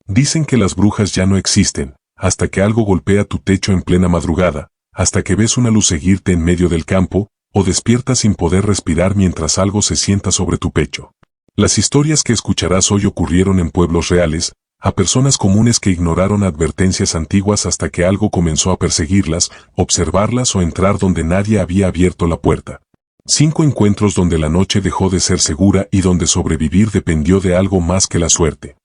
Dicen que las brujas ya no existen, hasta que algo golpea tu techo en plena madrugada, hasta que ves una luz seguirte en medio del campo, o despiertas sin poder respirar mientras algo se sienta sobre tu pecho. Las historias que escucharás hoy ocurrieron en pueblos reales, a personas comunes que ignoraron advertencias antiguas hasta que algo comenzó a perseguirlas, observarlas o entrar donde nadie había abierto la puerta. 5 encuentros donde la noche dejó de ser segura y donde sobrevivir dependió de algo más que la suerte.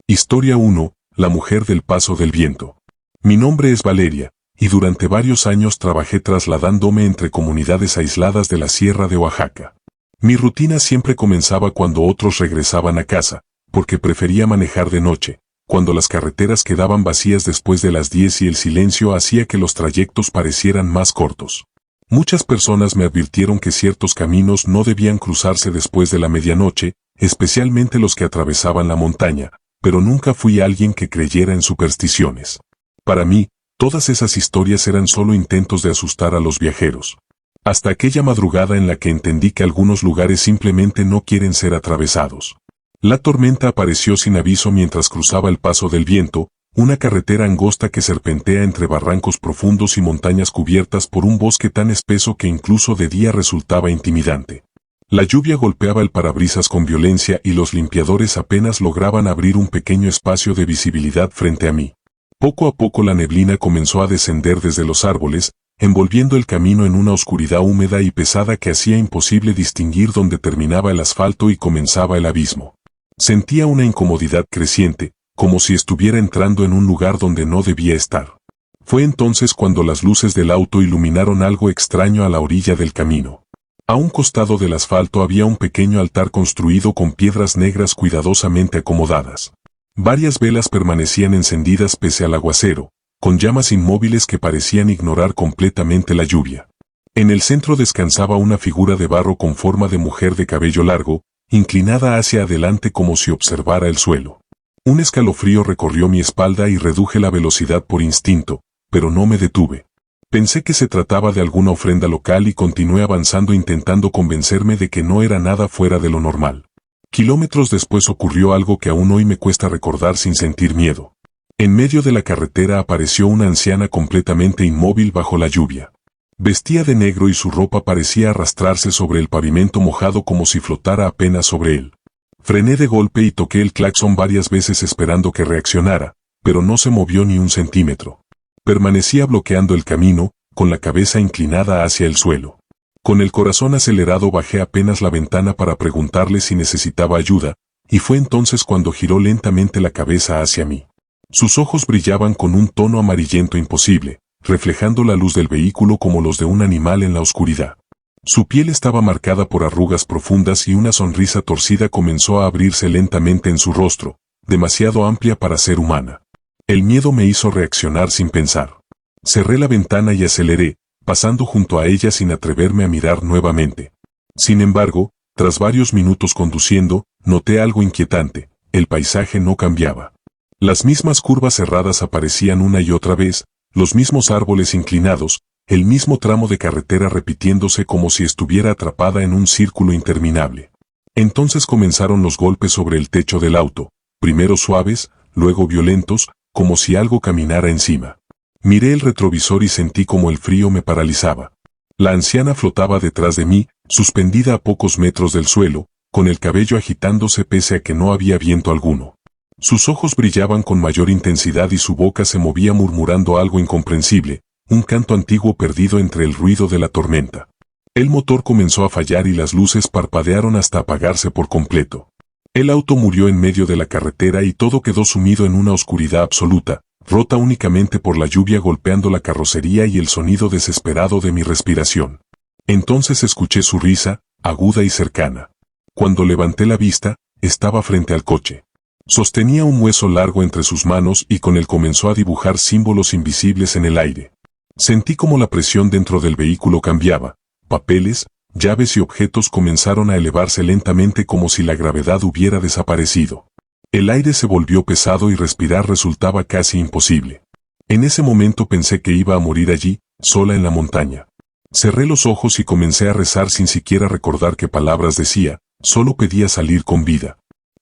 Historia 1. La mujer del paso del viento. Mi nombre es Valeria, y durante varios años trabajé trasladándome entre comunidades aisladas de la Sierra de Oaxaca. Mi rutina siempre comenzaba cuando otros regresaban a casa, porque prefería manejar de noche, cuando las carreteras quedaban vacías después de las 10 y el silencio hacía que los trayectos parecieran más cortos. Muchas personas me advirtieron que ciertos caminos no debían cruzarse después de la medianoche, especialmente los que atravesaban la montaña, pero nunca fui alguien que creyera en supersticiones. Para mí, todas esas historias eran solo intentos de asustar a los viajeros. Hasta aquella madrugada en la que entendí que algunos lugares simplemente no quieren ser atravesados. La tormenta apareció sin aviso mientras cruzaba el paso del viento, una carretera angosta que serpentea entre barrancos profundos y montañas cubiertas por un bosque tan espeso que incluso de día resultaba intimidante. La lluvia golpeaba el parabrisas con violencia y los limpiadores apenas lograban abrir un pequeño espacio de visibilidad frente a mí. Poco a poco la neblina comenzó a descender desde los árboles, envolviendo el camino en una oscuridad húmeda y pesada que hacía imposible distinguir dónde terminaba el asfalto y comenzaba el abismo. Sentía una incomodidad creciente, como si estuviera entrando en un lugar donde no debía estar. Fue entonces cuando las luces del auto iluminaron algo extraño a la orilla del camino. A un costado del asfalto había un pequeño altar construido con piedras negras cuidadosamente acomodadas. Varias velas permanecían encendidas pese al aguacero, con llamas inmóviles que parecían ignorar completamente la lluvia. En el centro descansaba una figura de barro con forma de mujer de cabello largo, inclinada hacia adelante como si observara el suelo. Un escalofrío recorrió mi espalda y reduje la velocidad por instinto, pero no me detuve. Pensé que se trataba de alguna ofrenda local y continué avanzando intentando convencerme de que no era nada fuera de lo normal. Kilómetros después ocurrió algo que aún hoy me cuesta recordar sin sentir miedo. En medio de la carretera apareció una anciana completamente inmóvil bajo la lluvia. Vestía de negro y su ropa parecía arrastrarse sobre el pavimento mojado como si flotara apenas sobre él. Frené de golpe y toqué el claxon varias veces esperando que reaccionara, pero no se movió ni un centímetro. Permanecía bloqueando el camino, con la cabeza inclinada hacia el suelo. Con el corazón acelerado bajé apenas la ventana para preguntarle si necesitaba ayuda, y fue entonces cuando giró lentamente la cabeza hacia mí. Sus ojos brillaban con un tono amarillento imposible, reflejando la luz del vehículo como los de un animal en la oscuridad. Su piel estaba marcada por arrugas profundas y una sonrisa torcida comenzó a abrirse lentamente en su rostro, demasiado amplia para ser humana. El miedo me hizo reaccionar sin pensar. Cerré la ventana y aceleré, pasando junto a ella sin atreverme a mirar nuevamente. Sin embargo, tras varios minutos conduciendo, noté algo inquietante: el paisaje no cambiaba. Las mismas curvas cerradas aparecían una y otra vez, los mismos árboles inclinados, el mismo tramo de carretera repitiéndose como si estuviera atrapada en un círculo interminable. Entonces comenzaron los golpes sobre el techo del auto, primero suaves, luego violentos, como si algo caminara encima. Miré el retrovisor y sentí como el frío me paralizaba. La anciana flotaba detrás de mí, suspendida a pocos metros del suelo, con el cabello agitándose pese a que no había viento alguno. Sus ojos brillaban con mayor intensidad y su boca se movía murmurando algo incomprensible, un canto antiguo perdido entre el ruido de la tormenta. El motor comenzó a fallar y las luces parpadearon hasta apagarse por completo. El auto murió en medio de la carretera y todo quedó sumido en una oscuridad absoluta, rota únicamente por la lluvia golpeando la carrocería y el sonido desesperado de mi respiración. Entonces escuché su risa, aguda y cercana. Cuando levanté la vista, estaba frente al coche. Sostenía un hueso largo entre sus manos y con él comenzó a dibujar símbolos invisibles en el aire. Sentí como la presión dentro del vehículo cambiaba. Papeles, llaves y objetos comenzaron a elevarse lentamente como si la gravedad hubiera desaparecido. El aire se volvió pesado y respirar resultaba casi imposible. En ese momento pensé que iba a morir allí, sola en la montaña. Cerré los ojos y comencé a rezar sin siquiera recordar qué palabras decía, solo pedía salir con vida.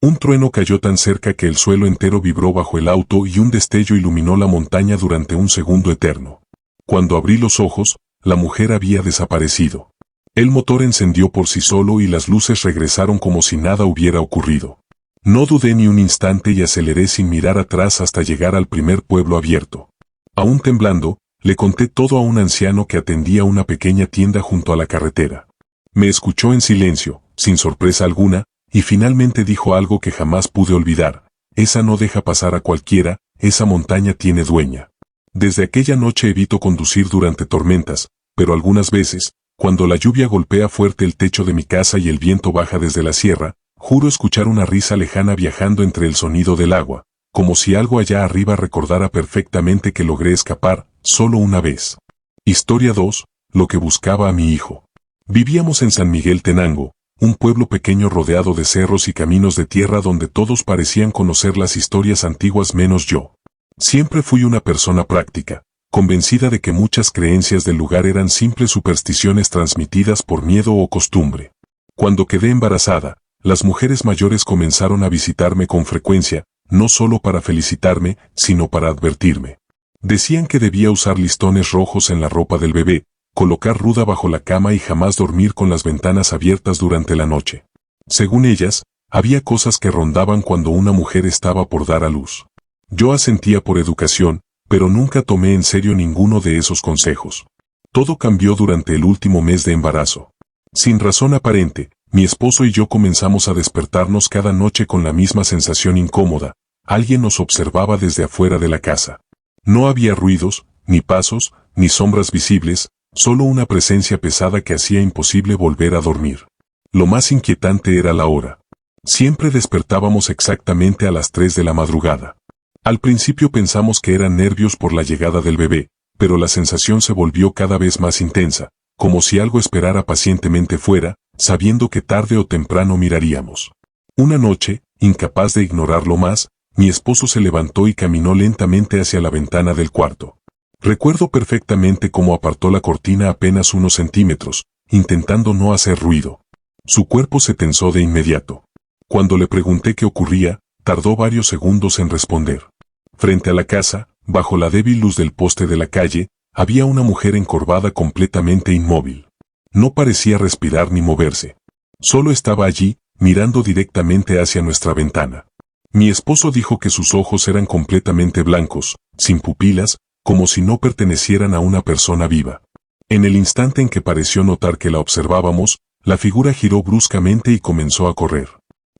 Un trueno cayó tan cerca que el suelo entero vibró bajo el auto y un destello iluminó la montaña durante un segundo eterno. Cuando abrí los ojos, la mujer había desaparecido. El motor encendió por sí solo y las luces regresaron como si nada hubiera ocurrido. No dudé ni un instante y aceleré sin mirar atrás hasta llegar al primer pueblo abierto. Aún temblando, le conté todo a un anciano que atendía una pequeña tienda junto a la carretera. Me escuchó en silencio, sin sorpresa alguna, y finalmente dijo algo que jamás pude olvidar: esa no deja pasar a cualquiera, esa montaña tiene dueña. Desde aquella noche evito conducir durante tormentas, pero algunas veces, cuando la lluvia golpea fuerte el techo de mi casa y el viento baja desde la sierra, juro escuchar una risa lejana viajando entre el sonido del agua, como si algo allá arriba recordara perfectamente que logré escapar, solo una vez. Historia 2. Lo que buscaba a mi hijo. Vivíamos en San Miguel Tenango, un pueblo pequeño rodeado de cerros y caminos de tierra donde todos parecían conocer las historias antiguas menos yo. Siempre fui una persona práctica, convencida de que muchas creencias del lugar eran simples supersticiones transmitidas por miedo o costumbre. Cuando quedé embarazada, las mujeres mayores comenzaron a visitarme con frecuencia, no solo para felicitarme, sino para advertirme. Decían que debía usar listones rojos en la ropa del bebé, colocar ruda bajo la cama y jamás dormir con las ventanas abiertas durante la noche. Según ellas, había cosas que rondaban cuando una mujer estaba por dar a luz. Yo asentía por educación, pero nunca tomé en serio ninguno de esos consejos. Todo cambió durante el último mes de embarazo. Sin razón aparente, mi esposo y yo comenzamos a despertarnos cada noche con la misma sensación incómoda: alguien nos observaba desde afuera de la casa. No había ruidos, ni pasos, ni sombras visibles, solo una presencia pesada que hacía imposible volver a dormir. Lo más inquietante era la hora. Siempre despertábamos exactamente a las 3 de la madrugada. Al principio pensamos que eran nervios por la llegada del bebé, pero la sensación se volvió cada vez más intensa, como si algo esperara pacientemente fuera, sabiendo que tarde o temprano miraríamos. Una noche, incapaz de ignorarlo más, mi esposo se levantó y caminó lentamente hacia la ventana del cuarto. Recuerdo perfectamente cómo apartó la cortina apenas unos centímetros, intentando no hacer ruido. Su cuerpo se tensó de inmediato. Cuando le pregunté qué ocurría, tardó varios segundos en responder. Frente a la casa, bajo la débil luz del poste de la calle, había una mujer encorvada completamente inmóvil. No parecía respirar ni moverse. Solo estaba allí, mirando directamente hacia nuestra ventana. Mi esposo dijo que sus ojos eran completamente blancos, sin pupilas, como si no pertenecieran a una persona viva. En el instante en que pareció notar que la observábamos, la figura giró bruscamente y comenzó a correr.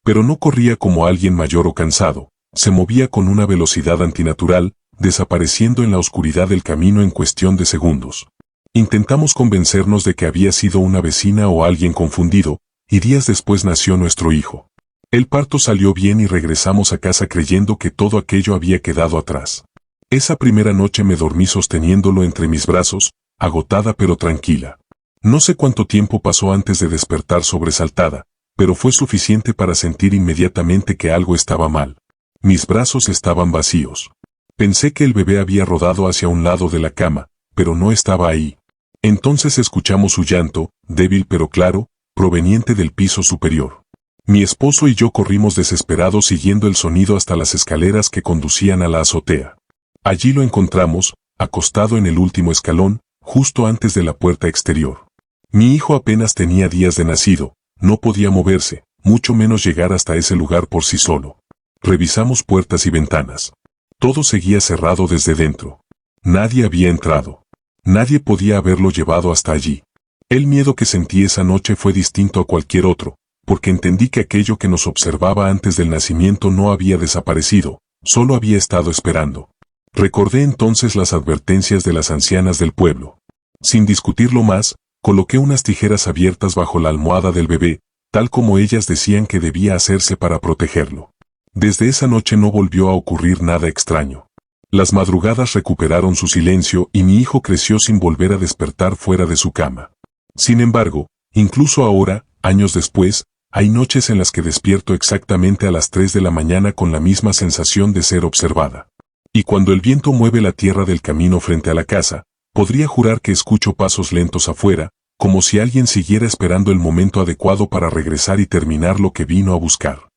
Pero no corría como alguien mayor o cansado, se movía con una velocidad antinatural, desapareciendo en la oscuridad del camino en cuestión de segundos. Intentamos convencernos de que había sido una vecina o alguien confundido, y días después nació nuestro hijo. El parto salió bien y regresamos a casa creyendo que todo aquello había quedado atrás. Esa primera noche me dormí sosteniéndolo entre mis brazos, agotada pero tranquila. No sé cuánto tiempo pasó antes de despertar sobresaltada, pero fue suficiente para sentir inmediatamente que algo estaba mal. Mis brazos estaban vacíos. Pensé que el bebé había rodado hacia un lado de la cama, pero no estaba ahí. Entonces escuchamos su llanto, débil pero claro, proveniente del piso superior. Mi esposo y yo corrimos desesperados siguiendo el sonido hasta las escaleras que conducían a la azotea. Allí lo encontramos, acostado en el último escalón, justo antes de la puerta exterior. Mi hijo apenas tenía días de nacido, no podía moverse, mucho menos llegar hasta ese lugar por sí solo. Revisamos puertas y ventanas. Todo seguía cerrado desde dentro. Nadie había entrado. Nadie podía haberlo llevado hasta allí. El miedo que sentí esa noche fue distinto a cualquier otro, porque entendí que aquello que nos observaba antes del nacimiento no había desaparecido, solo había estado esperando. Recordé entonces las advertencias de las ancianas del pueblo. Sin discutirlo más, coloqué unas tijeras abiertas bajo la almohada del bebé, tal como ellas decían que debía hacerse para protegerlo. Desde esa noche no volvió a ocurrir nada extraño. Las madrugadas recuperaron su silencio y mi hijo creció sin volver a despertar fuera de su cama. Sin embargo, incluso ahora, años después, hay noches en las que despierto exactamente a las 3 de la mañana con la misma sensación de ser observada. Y cuando el viento mueve la tierra del camino frente a la casa, podría jurar que escucho pasos lentos afuera, como si alguien siguiera esperando el momento adecuado para regresar y terminar lo que vino a buscar.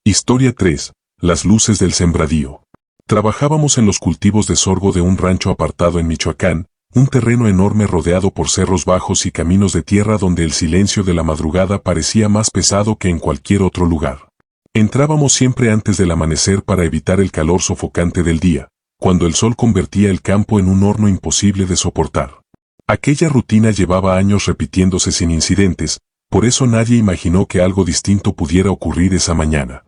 Historia 3. Las luces del sembradío. Trabajábamos en los cultivos de sorgo de un rancho apartado en Michoacán, un terreno enorme rodeado por cerros bajos y caminos de tierra donde el silencio de la madrugada parecía más pesado que en cualquier otro lugar. Entrábamos siempre antes del amanecer para evitar el calor sofocante del día, cuando el sol convertía el campo en un horno imposible de soportar. Aquella rutina llevaba años repitiéndose sin incidentes, por eso nadie imaginó que algo distinto pudiera ocurrir esa mañana.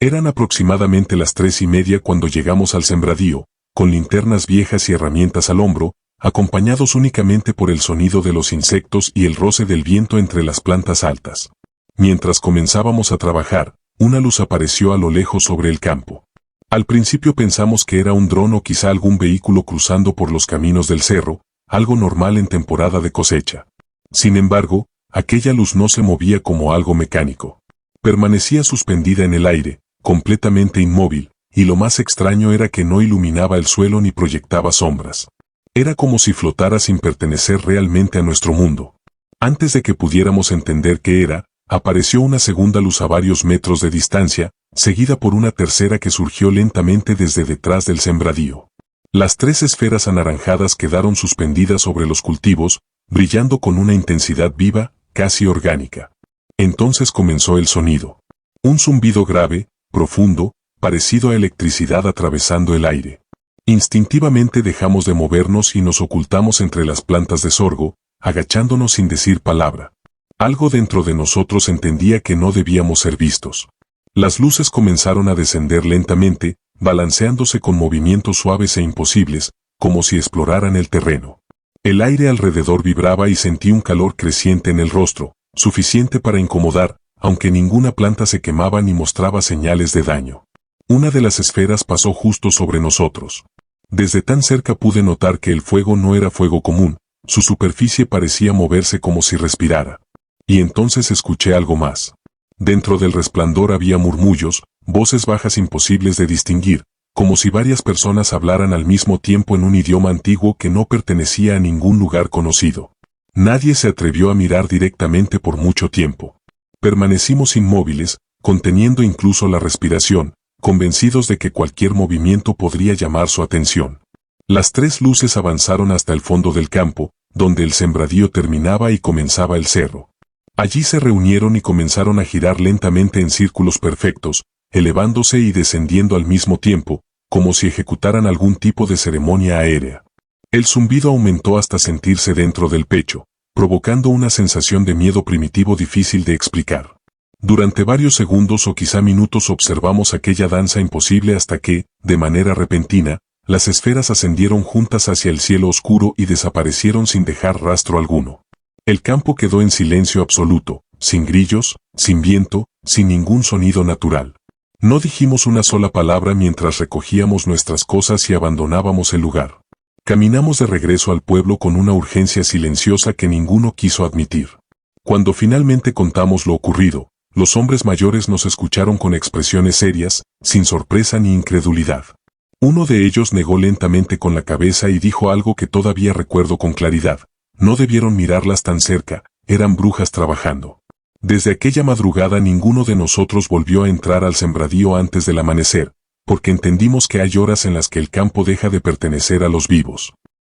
Eran aproximadamente las 3:30 cuando llegamos al sembradío, con linternas viejas y herramientas al hombro, acompañados únicamente por el sonido de los insectos y el roce del viento entre las plantas altas. Mientras comenzábamos a trabajar, una luz apareció a lo lejos sobre el campo. Al principio pensamos que era un dron o quizá algún vehículo cruzando por los caminos del cerro, algo normal en temporada de cosecha. Sin embargo, aquella luz no se movía como algo mecánico. Permanecía suspendida en el aire, completamente inmóvil, y lo más extraño era que no iluminaba el suelo ni proyectaba sombras. Era como si flotara sin pertenecer realmente a nuestro mundo. Antes de que pudiéramos entender qué era, apareció una segunda luz a varios metros de distancia, seguida por una tercera que surgió lentamente desde detrás del sembradío. Las 3 esferas anaranjadas quedaron suspendidas sobre los cultivos, brillando con una intensidad viva, casi orgánica. Entonces comenzó el sonido. Un zumbido grave, profundo, parecido a electricidad atravesando el aire. Instintivamente dejamos de movernos y nos ocultamos entre las plantas de sorgo, agachándonos sin decir palabra. Algo dentro de nosotros entendía que no debíamos ser vistos. Las luces comenzaron a descender lentamente, balanceándose con movimientos suaves e imposibles, como si exploraran el terreno. El aire alrededor vibraba y sentí un calor creciente en el rostro, suficiente para incomodar, aunque ninguna planta se quemaba ni mostraba señales de daño. Una de las esferas pasó justo sobre nosotros. Desde tan cerca pude notar que el fuego no era fuego común, su superficie parecía moverse como si respirara. Y entonces escuché algo más. Dentro del resplandor había murmullos, voces bajas imposibles de distinguir, como si varias personas hablaran al mismo tiempo en un idioma antiguo que no pertenecía a ningún lugar conocido. Nadie se atrevió a mirar directamente por mucho tiempo. Permanecimos inmóviles, conteniendo incluso la respiración, convencidos de que cualquier movimiento podría llamar su atención. Las 3 luces avanzaron hasta el fondo del campo, donde el sembradío terminaba y comenzaba el cerro. Allí se reunieron y comenzaron a girar lentamente en círculos perfectos, elevándose y descendiendo al mismo tiempo, como si ejecutaran algún tipo de ceremonia aérea. El zumbido aumentó hasta sentirse dentro del pecho, provocando una sensación de miedo primitivo difícil de explicar. Durante varios segundos o quizá minutos observamos aquella danza imposible hasta que, de manera repentina, las esferas ascendieron juntas hacia el cielo oscuro y desaparecieron sin dejar rastro alguno. El campo quedó en silencio absoluto, sin grillos, sin viento, sin ningún sonido natural. No dijimos una sola palabra mientras recogíamos nuestras cosas y abandonábamos el lugar. Caminamos de regreso al pueblo con una urgencia silenciosa que ninguno quiso admitir. Cuando finalmente contamos lo ocurrido, los hombres mayores nos escucharon con expresiones serias, sin sorpresa ni incredulidad. Uno de ellos negó lentamente con la cabeza y dijo algo que todavía recuerdo con claridad. No debieron mirarlas tan cerca, eran brujas trabajando. Desde aquella madrugada ninguno de nosotros volvió a entrar al sembradío antes del amanecer, porque entendimos que hay horas en las que el campo deja de pertenecer a los vivos.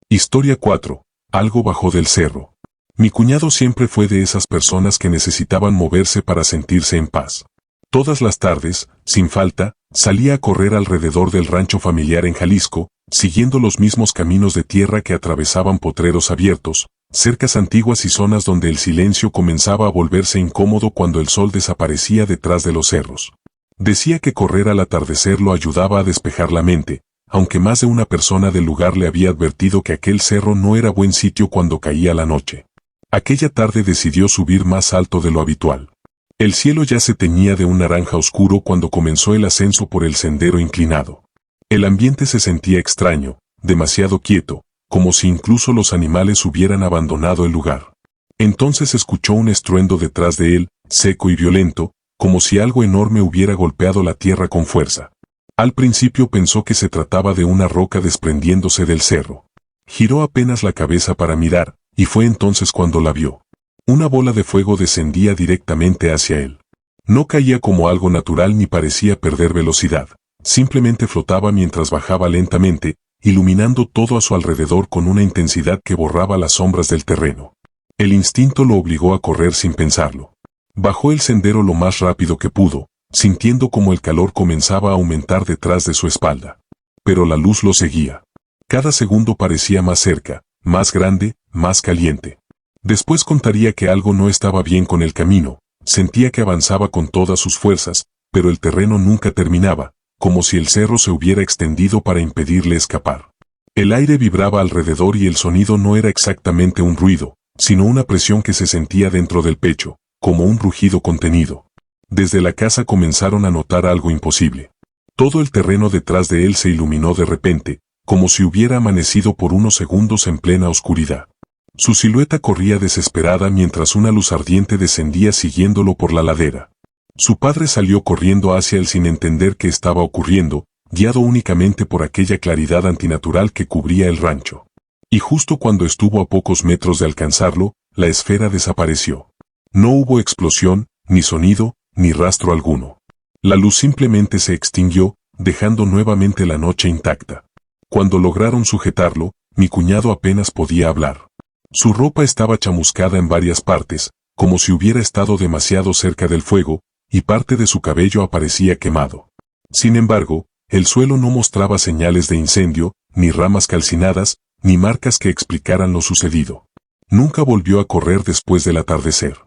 Historia 4. Algo bajó del cerro. Mi cuñado siempre fue de esas personas que necesitaban moverse para sentirse en paz. Todas las tardes, sin falta, salía a correr alrededor del rancho familiar en Jalisco, siguiendo los mismos caminos de tierra que atravesaban potreros abiertos, cercas antiguas y zonas donde el silencio comenzaba a volverse incómodo cuando el sol desaparecía detrás de los cerros. Decía que correr al atardecer lo ayudaba a despejar la mente, aunque más de una persona del lugar le había advertido que aquel cerro no era buen sitio cuando caía la noche. Aquella tarde decidió subir más alto de lo habitual. El cielo ya se teñía de un naranja oscuro cuando comenzó el ascenso por el sendero inclinado. El ambiente se sentía extraño, demasiado quieto, como si incluso los animales hubieran abandonado el lugar. Entonces escuchó un estruendo detrás de él, seco y violento, como si algo enorme hubiera golpeado la tierra con fuerza. Al principio pensó que se trataba de una roca desprendiéndose del cerro. Giró apenas la cabeza para mirar, y fue entonces cuando la vio. Una bola de fuego descendía directamente hacia él. No caía como algo natural ni parecía perder velocidad. Simplemente flotaba mientras bajaba lentamente, iluminando todo a su alrededor con una intensidad que borraba las sombras del terreno. El instinto lo obligó a correr sin pensarlo. Bajó el sendero lo más rápido que pudo, sintiendo como el calor comenzaba a aumentar detrás de su espalda. Pero la luz lo seguía. Cada segundo parecía más cerca, más grande, más caliente. Después contaría que algo no estaba bien con el camino. Sentía que avanzaba con todas sus fuerzas, pero el terreno nunca terminaba, como si el cerro se hubiera extendido para impedirle escapar. El aire vibraba alrededor y el sonido no era exactamente un ruido, sino una presión que se sentía dentro del pecho, como un rugido contenido. Desde la casa comenzaron a notar algo imposible. Todo el terreno detrás de él se iluminó de repente, como si hubiera amanecido por unos segundos en plena oscuridad. Su silueta corría desesperada mientras una luz ardiente descendía siguiéndolo por la ladera. Su padre salió corriendo hacia él sin entender qué estaba ocurriendo, guiado únicamente por aquella claridad antinatural que cubría el rancho. Y justo cuando estuvo a pocos metros de alcanzarlo, la esfera desapareció. No hubo explosión, ni sonido, ni rastro alguno. La luz simplemente se extinguió, dejando nuevamente la noche intacta. Cuando lograron sujetarlo, mi cuñado apenas podía hablar. Su ropa estaba chamuscada en varias partes, como si hubiera estado demasiado cerca del fuego, y parte de su cabello aparecía quemado. Sin embargo, el suelo no mostraba señales de incendio, ni ramas calcinadas, ni marcas que explicaran lo sucedido. Nunca volvió a correr después del atardecer.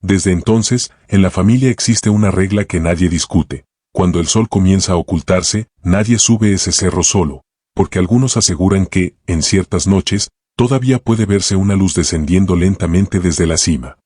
Desde entonces, en la familia existe una regla que nadie discute. Cuando el sol comienza a ocultarse, nadie sube ese cerro solo, porque algunos aseguran que, en ciertas noches, todavía puede verse una luz descendiendo lentamente desde la cima.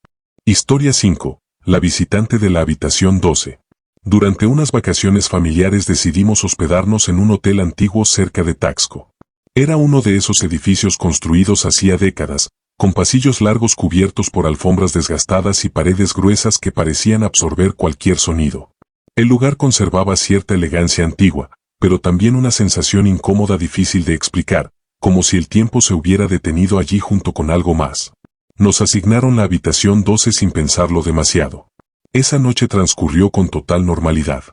Historia 5. La visitante de la habitación 12. Durante unas vacaciones familiares decidimos hospedarnos en un hotel antiguo cerca de Taxco. Era uno de esos edificios construidos hacía décadas, con pasillos largos cubiertos por alfombras desgastadas y paredes gruesas que parecían absorber cualquier sonido. El lugar conservaba cierta elegancia antigua, pero también una sensación incómoda difícil de explicar, como si el tiempo se hubiera detenido allí junto con algo más. Nos asignaron la habitación 12 sin pensarlo demasiado. Esa noche transcurrió con total normalidad.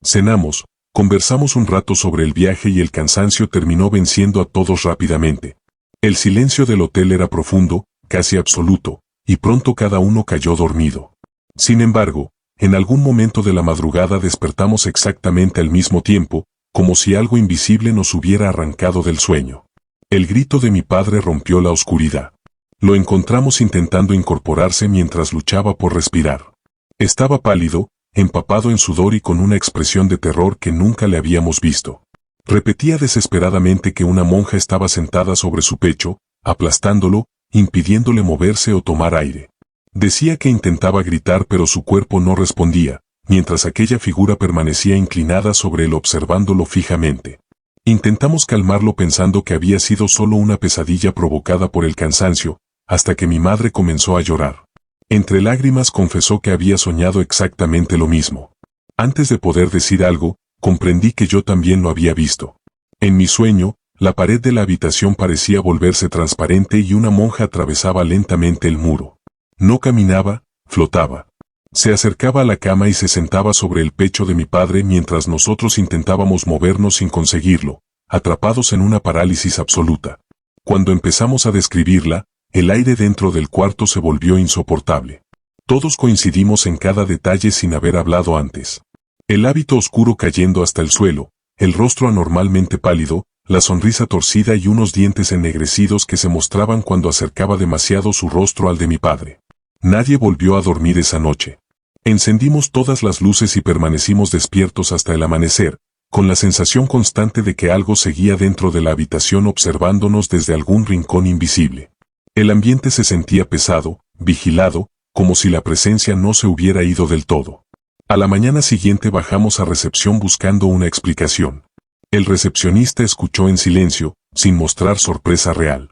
Cenamos, conversamos un rato sobre el viaje y el cansancio terminó venciendo a todos rápidamente. El silencio del hotel era profundo, casi absoluto, y pronto cada uno cayó dormido. Sin embargo, en algún momento de la madrugada despertamos exactamente al mismo tiempo, como si algo invisible nos hubiera arrancado del sueño. El grito de mi padre rompió la oscuridad. Lo encontramos intentando incorporarse mientras luchaba por respirar. Estaba pálido, empapado en sudor y con una expresión de terror que nunca le habíamos visto. Repetía desesperadamente que una monja estaba sentada sobre su pecho, aplastándolo, impidiéndole moverse o tomar aire. Decía que intentaba gritar pero su cuerpo no respondía, mientras aquella figura permanecía inclinada sobre él observándolo fijamente. Intentamos calmarlo pensando que había sido solo una pesadilla provocada por el cansancio, hasta que mi madre comenzó a llorar. Entre lágrimas confesó que había soñado exactamente lo mismo. Antes de poder decir algo, comprendí que yo también lo había visto. En mi sueño, la pared de la habitación parecía volverse transparente y una monja atravesaba lentamente el muro. No caminaba, flotaba. Se acercaba a la cama y se sentaba sobre el pecho de mi padre mientras nosotros intentábamos movernos sin conseguirlo, atrapados en una parálisis absoluta. Cuando empezamos a describirla, el aire dentro del cuarto se volvió insoportable. Todos coincidimos en cada detalle sin haber hablado antes. El hábito oscuro cayendo hasta el suelo, el rostro anormalmente pálido, la sonrisa torcida y unos dientes ennegrecidos que se mostraban cuando acercaba demasiado su rostro al de mi padre. Nadie volvió a dormir esa noche. Encendimos todas las luces y permanecimos despiertos hasta el amanecer, con la sensación constante de que algo seguía dentro de la habitación observándonos desde algún rincón invisible. El ambiente se sentía pesado, vigilado, como si la presencia no se hubiera ido del todo. A la mañana siguiente bajamos a recepción buscando una explicación. El recepcionista escuchó en silencio, sin mostrar sorpresa real.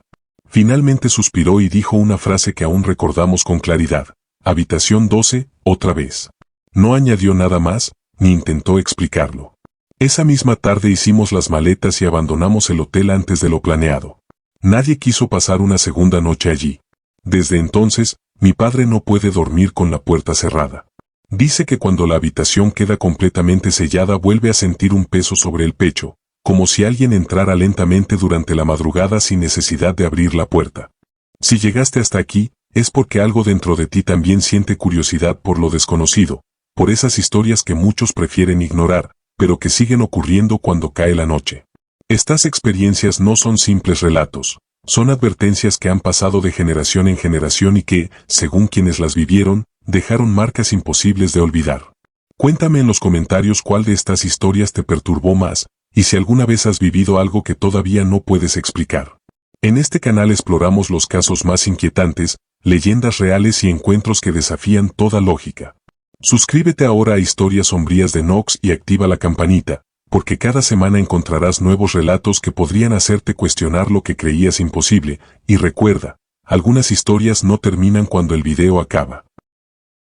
Finalmente suspiró y dijo una frase que aún recordamos con claridad. Habitación 12, otra vez. No añadió nada más, ni intentó explicarlo. Esa misma tarde hicimos las maletas y abandonamos el hotel antes de lo planeado. Nadie quiso pasar una segunda noche allí. Desde entonces, mi padre no puede dormir con la puerta cerrada. Dice que cuando la habitación queda completamente sellada vuelve a sentir un peso sobre el pecho, como si alguien entrara lentamente durante la madrugada sin necesidad de abrir la puerta. Si llegaste hasta aquí, es porque algo dentro de ti también siente curiosidad por lo desconocido, por esas historias que muchos prefieren ignorar, pero que siguen ocurriendo cuando cae la noche. Estas experiencias no son simples relatos, son advertencias que han pasado de generación en generación y que, según quienes las vivieron, dejaron marcas imposibles de olvidar. Cuéntame en los comentarios cuál de estas historias te perturbó más, y si alguna vez has vivido algo que todavía no puedes explicar. En este canal exploramos los casos más inquietantes, leyendas reales y encuentros que desafían toda lógica. Suscríbete ahora a Historias Sombrías de Nox y activa la campanita, porque cada semana encontrarás nuevos relatos que podrían hacerte cuestionar lo que creías imposible, y recuerda, algunas historias no terminan cuando el video acaba.